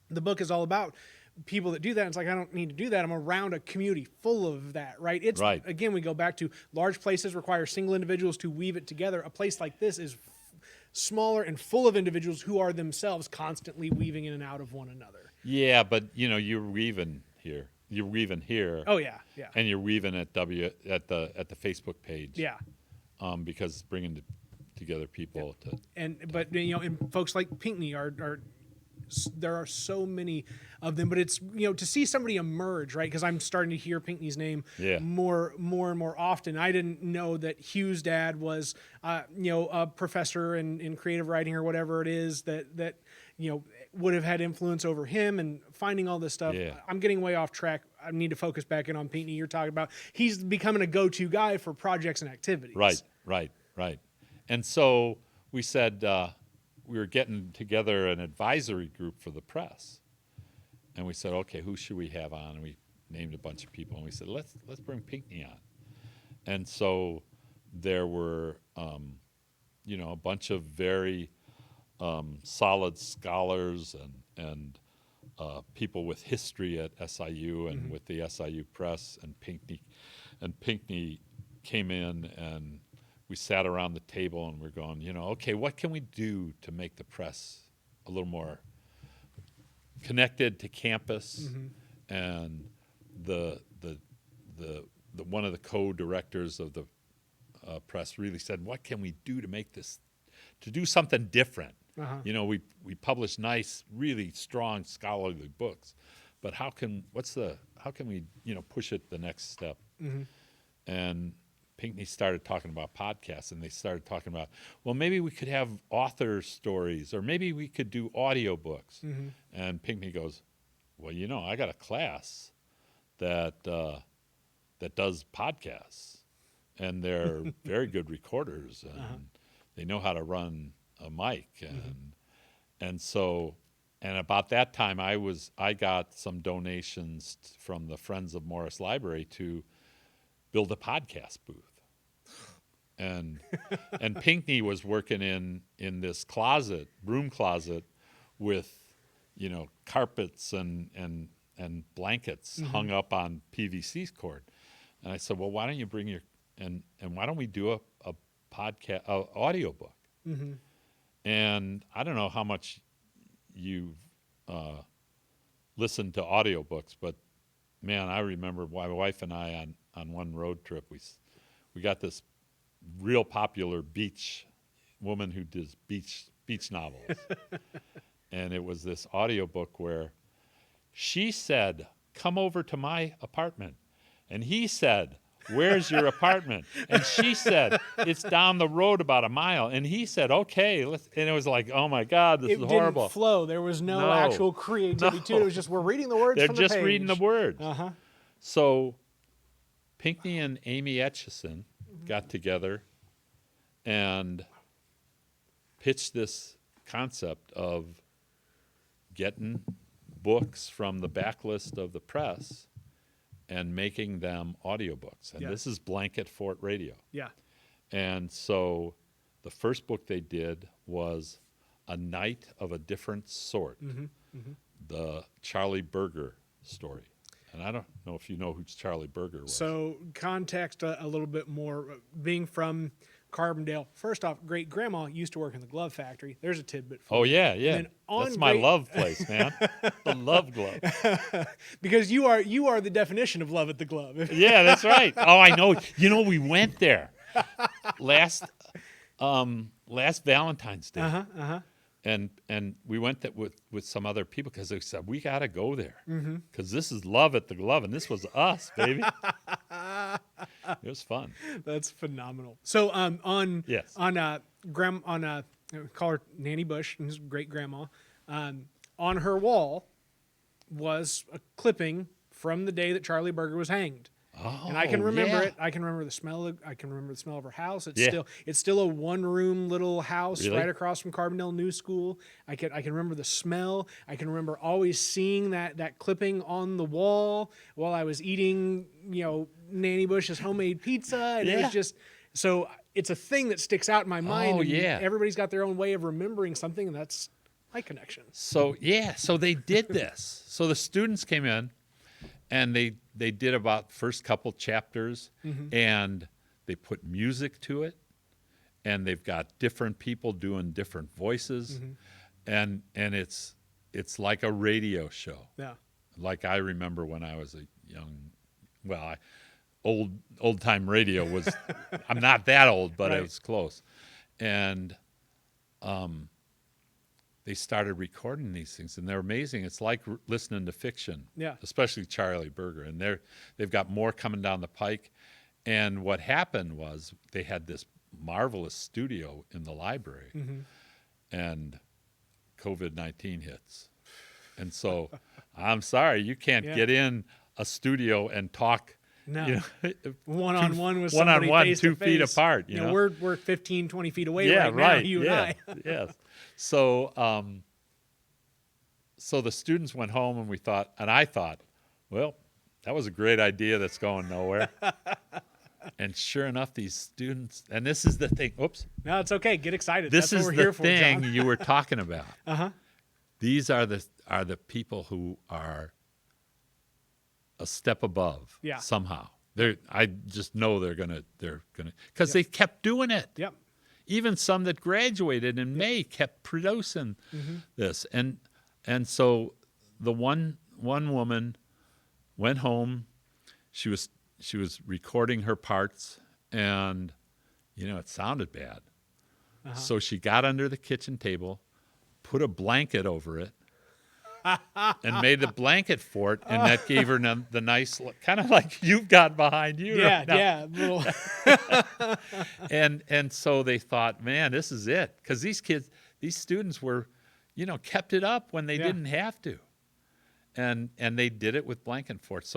book is all about people that do that. It's like, I don't need to do that. I'm around a community full of that, right? It's Right. Again, we go back to large places require single individuals to weave it together. A place like this is smaller and full of individuals who are themselves constantly weaving in and out of one another. Yeah, but you're weaving here. You're weaving here. Oh yeah, yeah, And you're weaving at the Facebook page. yeah. Because it's bringing together people to. But and folks like Pinckney are there are so many of them, but it's to see somebody emerge, right? Because I'm starting to hear Pinckney's name more and more often. I didn't know that Hugh's dad was a professor in creative writing or whatever it is that would have had influence over him, and finding all this stuff. Yeah. I'm getting way off track. I need to focus back in on Pinckney. You're talking about he's becoming a go-to guy for projects and activities. Right. And so we said we were getting together an advisory group for the press, and we said, okay, who should we have on? And we named a bunch of people, and we said, let's bring Pinckney on. And so there were a bunch of very solid scholars and people with history at SIU and with the SIU Press, and Pinckney came in, and we sat around the table and we're going, okay, what can we do to make the press a little more connected to campus? And the one of the co-directors of the press really said, what can we do to make this, to do something different? We publish nice, really strong scholarly books, but how can we push it the next step? And Pinckney started talking about podcasts, and they started talking about, well, maybe we could have author stories, or maybe we could do audiobooks. And Pinckney goes, well, I got a class that does podcasts, and they're very good recorders, and they know how to run a mic, and so, and about that time I got some donations from the Friends of Morris Library to build a podcast booth, and Pinckney was working in this room closet with carpets and blankets hung up on PVC cord, and I said, well, why don't you bring your and why don't we do a podcast audiobook? And I don't know how much you've listened to audiobooks, but man, I remember my wife and I on one road trip, we got this real popular beach woman who does beach novels. And it was this audiobook where she said, come over to my apartment. And he said, where's your apartment? And she said, it's down the road about a mile. And he said, okay. And it was like, oh my God, this is horrible. It didn't flow. There was no actual creativity to it. It was just, we're reading the words They're from the just page. reading the words. Uh-huh. So Pinckney and Amy Etchison got together and pitched this concept of getting books from the backlist of the press and making them audiobooks. And this is Blanket Fort Radio. Yeah. And so the first book they did was A Night of a Different Sort, the Charlie Berger story. And I don't know if you know who Charlie Berger was. So context a little bit more. Being from Carbondale, first off, great grandma used to work in the glove factory. There's a tidbit for you. Yeah. And That's my love place, man. The Love Glove. Because you are the definition of love at the glove. Yeah, that's right. Oh, I know. We went there last Valentine's Day. And we went with some other people because they said, we got to go there because this is love at the glove, and this was us, baby. It was fun. That's phenomenal. So Yes. call her Nanny Bush, his great grandma. On her wall was a clipping from the day that Charlie Berger was hanged. Oh, And I can remember yeah. it. I can remember the smell. I can remember the smell of her house. Yeah. It's still a one-room little house Really? right across from Carbondale New School. I can remember the smell. I can remember always seeing that clipping on the wall while I was eating, Nanny Bush's homemade pizza. And it Yeah. was just so it's a thing that sticks out in my mind. Oh, and yeah. everybody's got their own way of remembering something, and that's my connection. So they did this. So the students came in, and they did about first couple chapters, and they put music to it, and they've got different people doing different voices, and it's like a radio show. Yeah. Like I remember when I was a young, old time radio was. I'm not that old, but Right. it was close, and they started recording these things, and they're amazing. It's like listening to fiction, Yeah. especially Charlie Berger, and they've got more coming down the pike. And what happened was they had this marvelous studio in the library, and COVID-19 hits, and so I'm sorry, you can't Yeah. get in a studio and talk. No. You know, One-on-one with somebody one-on-one, face 2 to feet face. apart. You know, We're 15, 20 feet away yeah, right now, you yeah, and I. yes. So, so the students went home, and I thought, well, that was a great idea that's going nowhere. And sure enough, these students, and this is the thing. Oops. No, it's okay. Get excited. This That's is what we're the here for, thing John. you were talking about. Uh-huh. These are the people who are a step above. Yeah. Somehow. I just know they're gonna because they kept doing it. Yep. Even some that graduated in May kept producing this, and so the one woman went home. She was recording her parts, and it sounded bad. So she got under the kitchen table, put a blanket over it, and made the blanket fort, and that gave her the nice look, kind of like you've got behind you. Yeah, right now. yeah. Little And so they thought, man, this is it, because these students were, kept it up when they didn't have to, and they did it with blanket forts.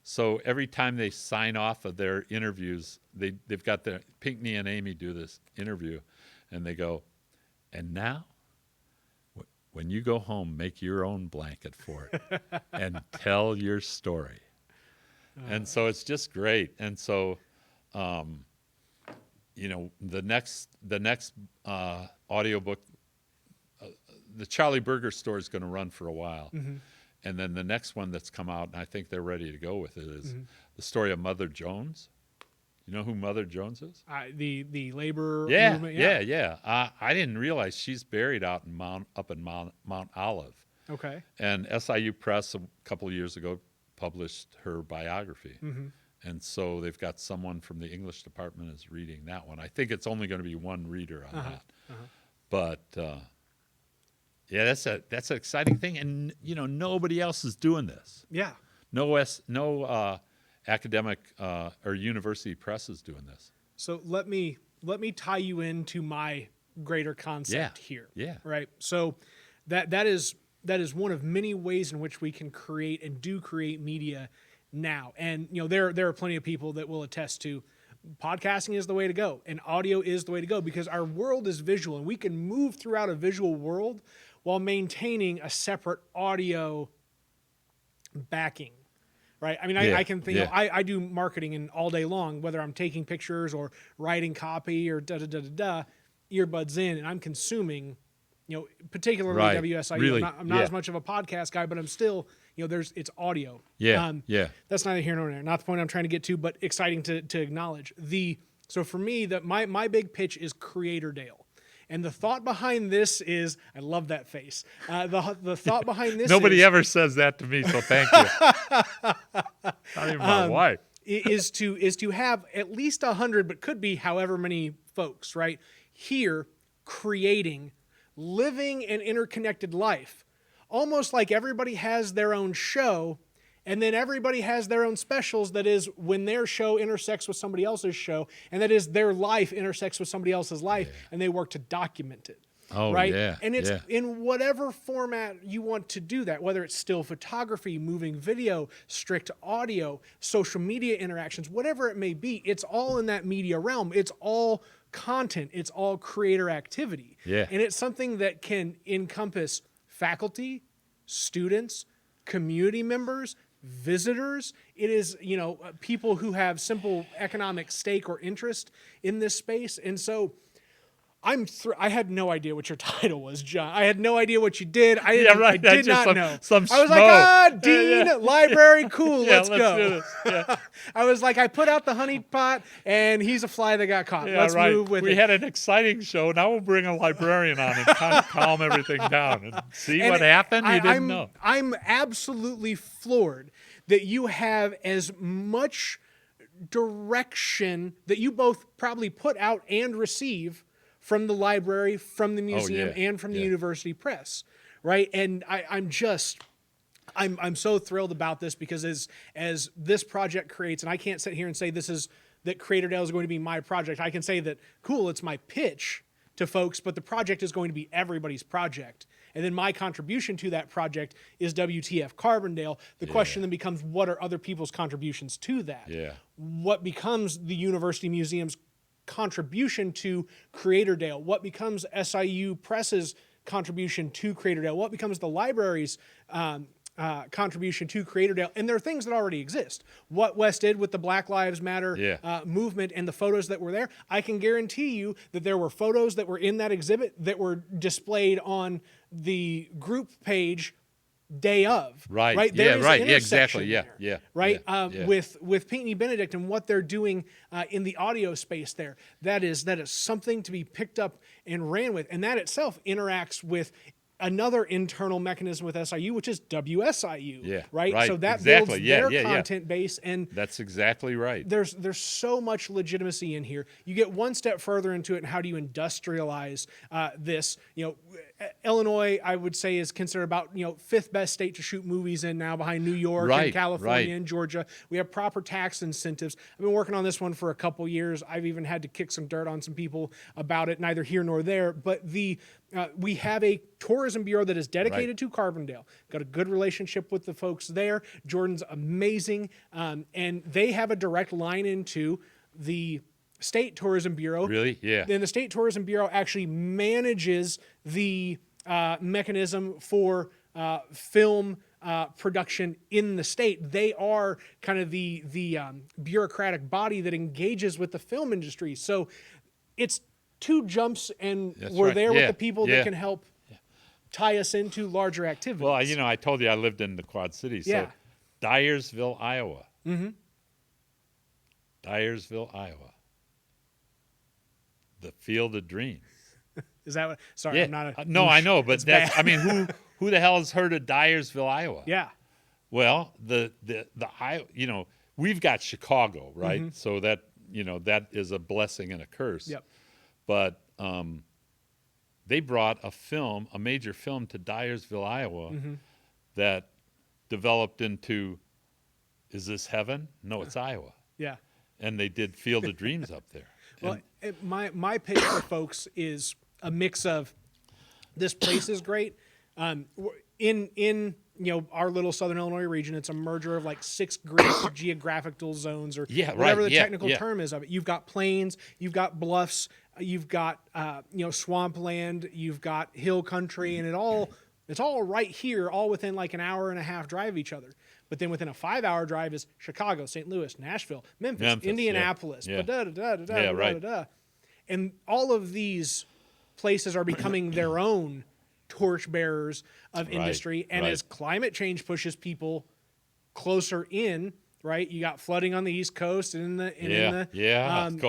So every time they sign off of their interviews, they've got Pinckney and Amy do this interview, and they go, and now, when you go home, make your own blanket fort and tell your story. And so it's just great. And so, the next audiobook, the Charlie Berger story is going to run for a while. And then the next one that's come out, and I think they're ready to go with it, is the story of Mother Jones. You know who Mother Jones is? the labor Yeah, movement. yeah. I didn't realize she's buried out in Mount Olive. Okay. And SIU Press a couple of years ago published her biography. And so they've got someone from the English department is reading that one. I think it's only going to be one reader on that. But yeah, that's an exciting thing, and nobody else is doing this. Yeah. No academic or university press is doing this. So let me tie you into my greater concept here. Yeah. Right. So that is one of many ways in which we can create and do create media now. And there are plenty of people that will attest to podcasting is the way to go, and audio is the way to go, because our world is visual, and we can move throughout a visual world while maintaining a separate audio backing. Right. I mean, I can think, I do marketing and all day long, whether I'm taking pictures or writing copy or earbuds in, and I'm consuming, particularly Right. WSIU. Really? I'm not as much of a podcast guy, but I'm still, it's audio. Yeah. That's neither here nor there. Not the point I'm trying to get to, but exciting to acknowledge. So for me, my big pitch is Creator Dale. And the thought behind this is, I love that face. The thought behind this Nobody is, ever says that to me, so thank you. Not even my wife. is to have at least 100, but could be however many folks, right, here creating, living an interconnected life, almost like everybody has their own show, And then everybody has their own specials, that is when their show intersects with somebody else's show, and that is their life intersects with somebody else's life, and they work to document it. Oh, right? yeah. And it's yeah. in whatever format you want to do that, whether it's still photography, moving video, strict audio, social media interactions, whatever it may be, it's all in that media realm. It's all content. It's all creator activity. Yeah. And it's something that can encompass faculty, students, community members, visitors. It is, people who have simple economic stake or interest in this space. And so I had no idea what your title was, John. I had no idea what you did. I did not know. I was like, Dean, library, cool, let's go. Do this. Yeah. I was like, I put out the honey pot, and he's a fly that got caught. Let's move with it. We had an exciting show. Now we'll bring a librarian on and kind of calm everything down and see what happened. You didn't know. I'm absolutely floored that you have as much direction that you both probably put out and receive from the library, from the museum, and from the university press, right? And I'm so thrilled about this, because as this project creates, and I can't sit here and say that Cradledale is going to be my project. I can say that, cool, it's my pitch to folks, but the project is going to be everybody's project. And then my contribution to that project is WTF Carbondale. The question then becomes, what are other people's contributions to that? Yeah. What becomes the University Museum's contribution to Cradledale? What becomes SIU Press's contribution to Cradledale? What becomes the library's contribution to Cradledale? And there are things that already exist. What Wes did with the Black Lives Matter movement and the photos that were there, I can guarantee you that there were photos that were in that exhibit that were displayed on the group page day of. Right. There is an Exactly. intersection there, right? With Pinckney Benedict and what they're doing in the audio space there. That is something to be picked up and ran with. And that itself interacts with another internal mechanism with SIU, which is WSIU, right? So that builds their content base, and that's exactly right. There's so much legitimacy in here. You get one step further into it, and how do you industrialize this? Illinois, I would say, is considered about fifth best state to shoot movies in now, behind New York and California and Georgia. We have proper tax incentives. I've been working on this one for a couple years. I've even had to kick some dirt on some people about it, neither here nor there. But we have a tourism bureau that is dedicated to Carbondale. Got a good relationship with the folks there. Jordan's amazing, and they have a direct line into the State Tourism Bureau. Really? Yeah. Then the State Tourism Bureau actually manages the mechanism for film production in the state. They are kind of the bureaucratic body that engages with the film industry. So it's two jumps, and we're there with the people that can help tie us into larger activities. Well, I told you I lived in the Quad Cities. So Dyersville, Iowa. Mm-hmm. Dyersville, Iowa. The Field of Dreams. Is that what? Sorry, I'm not a... No, I know, but that's... I mean, who the hell has heard of Dyersville, Iowa? Yeah. Well, we've got Chicago, right? Mm-hmm. So that, that is a blessing and a curse. Yep. But they brought a major film to Dyersville, Iowa, that developed into, is this heaven? No, it's Iowa. Yeah. And they did Field of Dreams up there. Well, my pitch for folks is a mix of, this place is great. In our little Southern Illinois region, it's a merger of like 6 great geographical zones, or whatever the technical term is of it. You've got plains, you've got bluffs, you've got swampland, you've got hill country, and it's all right here, all within like an hour and a half drive of each other. But then within a 5-hour drive is Chicago, St. Louis, Nashville, Memphis, Indianapolis, and all of these places are becoming their own torchbearers of industry. And as climate change pushes people closer in, right? You got flooding on the East Coast and in the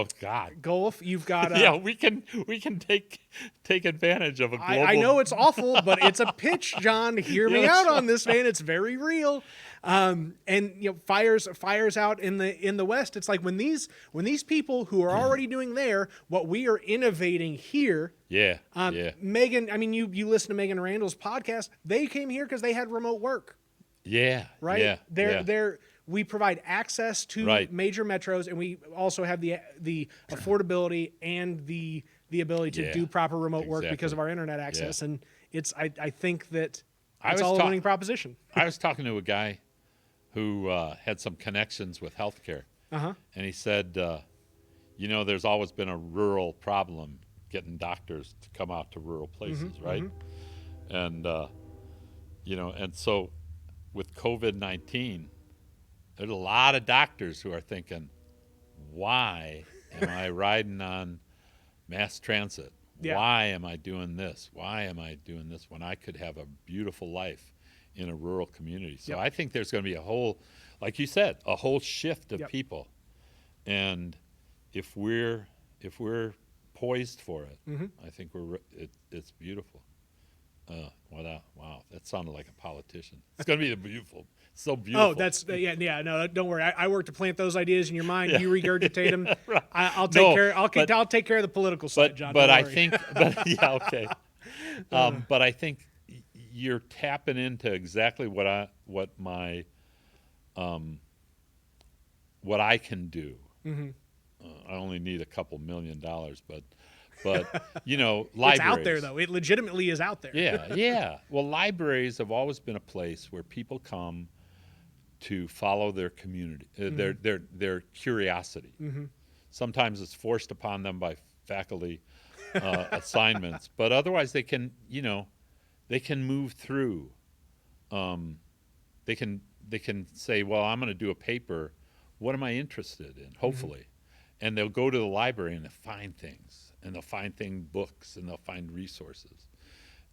Gulf. You've got we can take advantage of a global. I know it's awful, but it's a pitch, John. Hear me out on this, man. It's very real. And fires out in the West. It's like when these people who are already doing there what we are innovating here. Megan, I mean, you listen to Megan Randall's podcast. They came here because they had remote work. Yeah. right? Yeah. We provide access to Right. major metros, and we also have the affordability and the ability to Yeah, do proper remote work because exactly. of our internet access. And I think that I it's was all a talk- winning proposition. I was talking to a guy who had some connections with healthcare, Uh-huh. and he said, there's always been a rural problem getting doctors to come out to rural places, right? And and so with COVID-19, there's a lot of doctors who are thinking, why am I riding on mass transit? Yeah. Why am I doing this? Why am I doing this when I could have a beautiful life in a rural community? So Yep. I think there's going to be a whole, like you said, a whole shift of Yep. people. And if we're poised for it, I think it's beautiful. Wow, that sounded like a politician. It's going to be so beautiful. Oh, that's yeah. No, don't worry. I work to plant those ideas in your mind. Yeah. You regurgitate them. Right. I'll take No, care. I'll but- take care of the political side, John. But don't I worry. think, okay. But I think you're tapping into exactly what I can do. I only need a couple $1 million, but libraries. it's out there though. It legitimately is out there. Yeah. Well, libraries have always been a place where people come to follow their community, their curiosity. Sometimes it's forced upon them by faculty assignments, but otherwise they can move through. They can say, well, I'm going to do a paper. What am I interested in? Hopefully, and they'll go to the library and they'll find things, and they'll find books, and they'll find resources,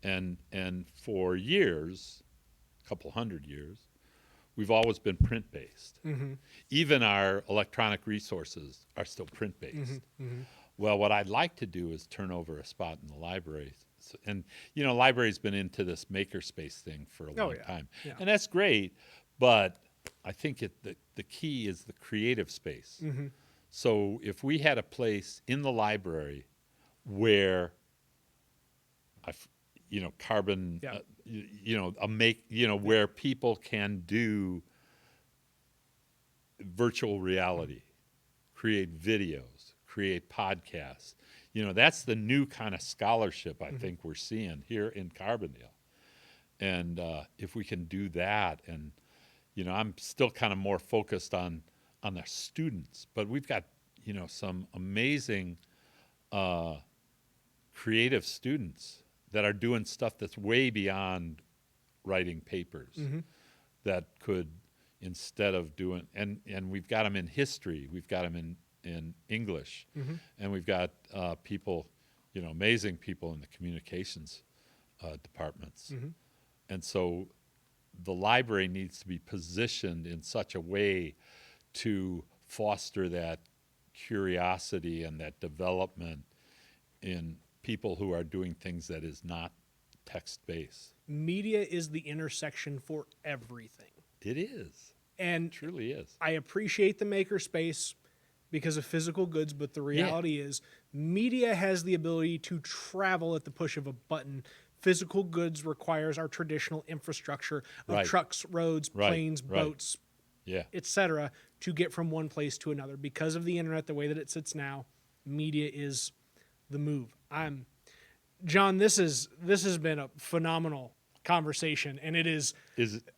and for years, a couple hundred years, we've always been print based. Even our electronic resources are still print based. Well, what I'd like to do is turn over a spot in the library. And, library's been into this makerspace thing for a long time. Yeah. And that's great, but I think the key is the creative space. So if we had a place in the library where, carbon, where people can do virtual reality, create videos, create podcasts. That's the new kind of scholarship I think we're seeing here in Carbondale. And if we can do that, and I'm still kind of more focused on the students, but we've got some amazing creative students that are doing stuff that's way beyond writing papers, that could, instead of doing, and we've got them in history, we've got them in English, and we've got people, amazing people in the communications departments. And so the library needs to be positioned in such a way to foster that curiosity and that development in people who are doing things that is not text-based. Media is the intersection for everything. It is. And It truly is. I appreciate the makerspace because of physical goods, but the reality is media has the ability to travel at the push of a button. Physical goods requires our traditional infrastructure of trucks, roads, planes, boats, etc., to get from one place to another. Because of the internet, the way that it sits now, media is the move. John, this has been a phenomenal conversation, and it is.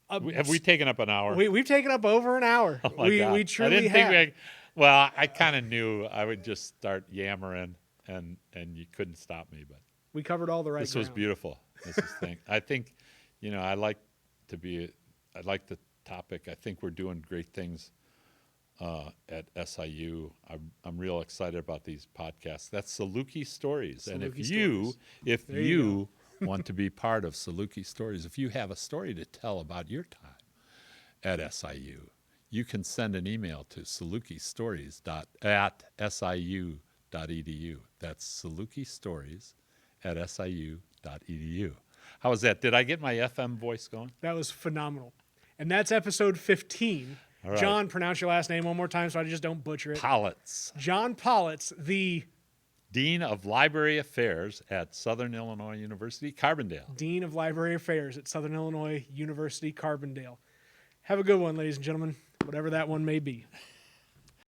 Have we taken up an hour? We've taken up over an hour. Oh my God. We truly I didn't have. think well, I kind of knew I would just start yammering, and you couldn't stop me. But we covered all the right this was ground. beautiful. I think, I like the topic. I think we're doing great things at SIU. I'm real excited about these podcasts. That's Saluki Stories. And if you want to be part of Saluki Stories, if you have a story to tell about your time at SIU, you can send an email to salukistories@siu.edu. That's salukistories@siu.edu. How was that? Did I get my FM voice going? That was phenomenal. And that's episode 15. All right. John, pronounce your last name one more time so I just don't butcher it. Pollitz, John Pollitz, the Dean of Library Affairs at Southern Illinois University, Carbondale. Dean of Library Affairs at Southern Illinois University, Carbondale. Have a good one, ladies and gentlemen, whatever that one may be.